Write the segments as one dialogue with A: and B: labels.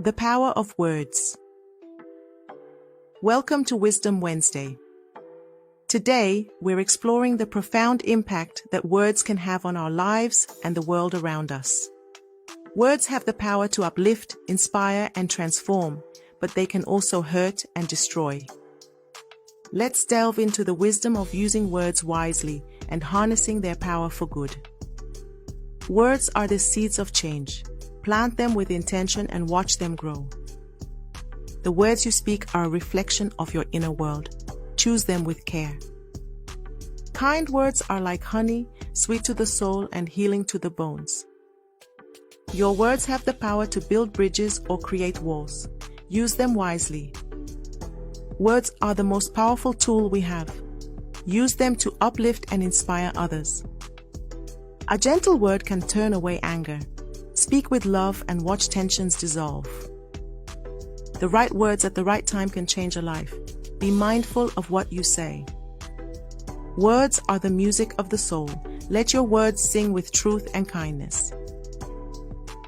A: The power of words. Welcome to Wisdom Wednesday. Today, we're exploring the profound impact that words can have on our lives and the world around us. Words have the power to uplift, inspire, and transform, but they can also hurt and destroy. Let's delve into the wisdom of using words wisely and harnessing their power for good. Words are the seeds of change. Plant them with intention and watch them grow. The words you speak are a reflection of your inner world. Choose them with care. Kind words are like honey, sweet to the soul and healing to the bones. Your words have the power to build bridges or create walls. Use them wisely. Words are the most powerful tool we have. Use them to uplift and inspire others. A gentle word can turn away anger. Speak with love and watch tensions dissolve. The right words at the right time can change a life. Be mindful of what you say. Words are the music of the soul. Let your words sing with truth and kindness.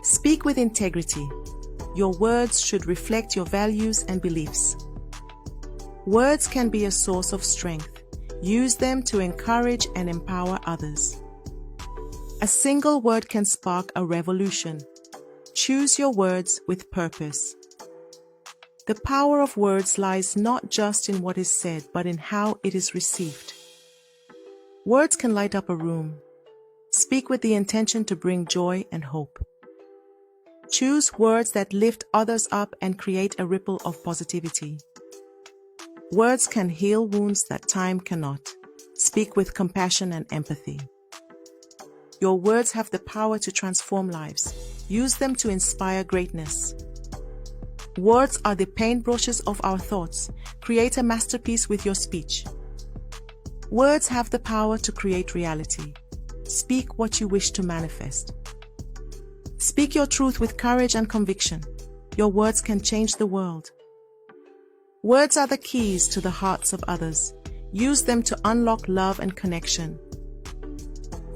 A: Speak with integrity. Your words should reflect your values and beliefs. Words can be a source of strength. Use them to encourage and empower others. A single word can spark a revolution. Choose your words with purpose. The power of words lies not just in what is said, but in how it is received. Words can light up a room. Speak with the intention to bring joy and hope. Choose words that lift others up and create a ripple of positivity. Words can heal wounds that time cannot. Speak with compassion and empathy. Your words have the power to transform lives. Use them to inspire greatness. Words are the paintbrushes of our thoughts. Create a masterpiece with your speech. Words have the power to create reality. Speak what you wish to manifest. Speak your truth with courage and conviction. Your words can change the world. Words are the keys to the hearts of others. Use them to unlock love and connection.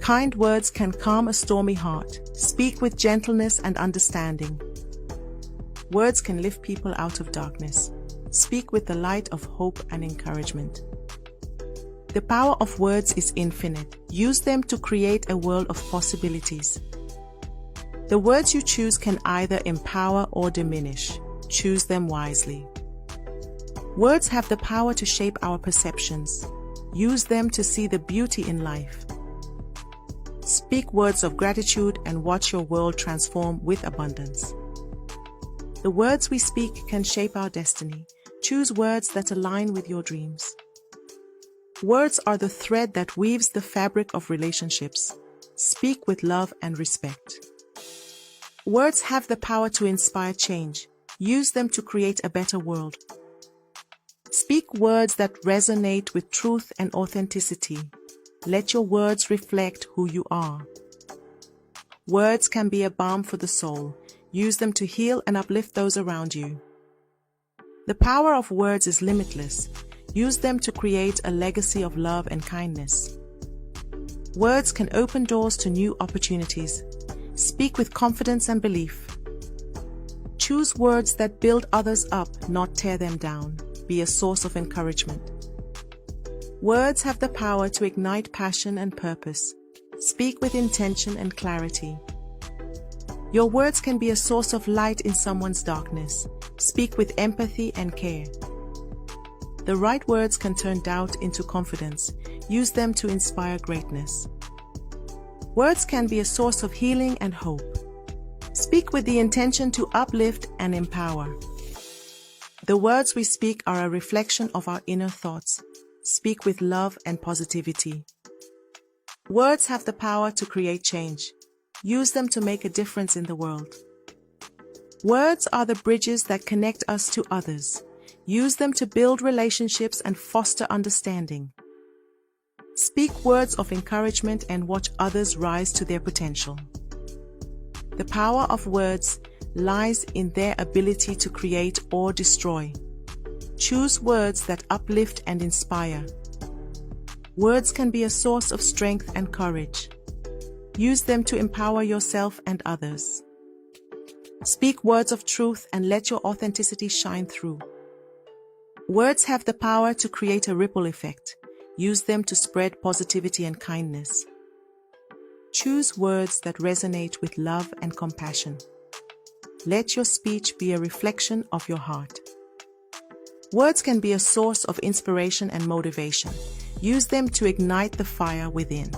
A: Kind words can calm a stormy heart. Speak with gentleness and understanding. Words can lift people out of darkness. Speak with the light of hope and encouragement. The power of words is infinite. Use them to create a world of possibilities. The words you choose can either empower or diminish. Choose them wisely. Words have the power to shape our perceptions. Use them to see the beauty in life. Speak words of gratitude and watch your world transform with abundance. The words we speak can shape our destiny. Choose words that align with your dreams. Words are the thread that weaves the fabric of relationships. Speak with love and respect. Words have the power to inspire change. Use them to create a better world. Speak words that resonate with truth and authenticity. Let your words reflect who you are. Words can be a balm for the soul. Use them to heal and uplift those around you. The power of words is limitless. Use them to create a legacy of love and kindness. Words can open doors to new opportunities. Speak with confidence and belief. Choose words that build others up, not tear them down. Be a source of encouragement. Words have the power to ignite passion and purpose. Speak with intention and clarity. Your words can be a source of light in someone's darkness. Speak with empathy and care. The right words can turn doubt into confidence. Use them to inspire greatness. Words can be a source of healing and hope. Speak with the intention to uplift and empower. The words we speak are a reflection of our inner thoughts. Speak with love and positivity. Words have the power to create change. Use them to make a difference in the world. Words are the bridges that connect us to others. Use them to build relationships and foster understanding. Speak words of encouragement and watch others rise to their potential. The power of words lies in their ability to create or destroy. Choose words that uplift and inspire. Words can be a source of strength and courage. Use them to empower yourself and others. Speak words of truth and let your authenticity shine through. Words have the power to create a ripple effect. Use them to spread positivity and kindness. Choose words that resonate with love and compassion. Let your speech be a reflection of your heart. Words can be a source of inspiration and motivation. Use them to ignite the fire within.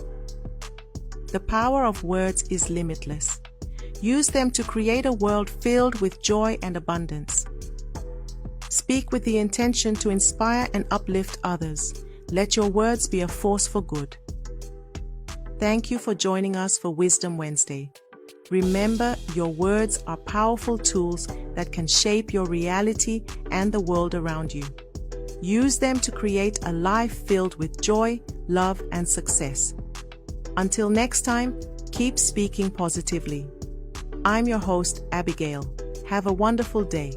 A: The power of words is limitless. Use them to create a world filled with joy and abundance. Speak with the intention to inspire and uplift others. Let your words be a force for good. Thank you for joining us for Wisdom Wednesday. Remember, your words are powerful tools that can shape your reality and the world around you. Use them to create a life filled with joy, love, and success. Until next time, keep speaking positively. I'm your host, Abigail. Have a wonderful day.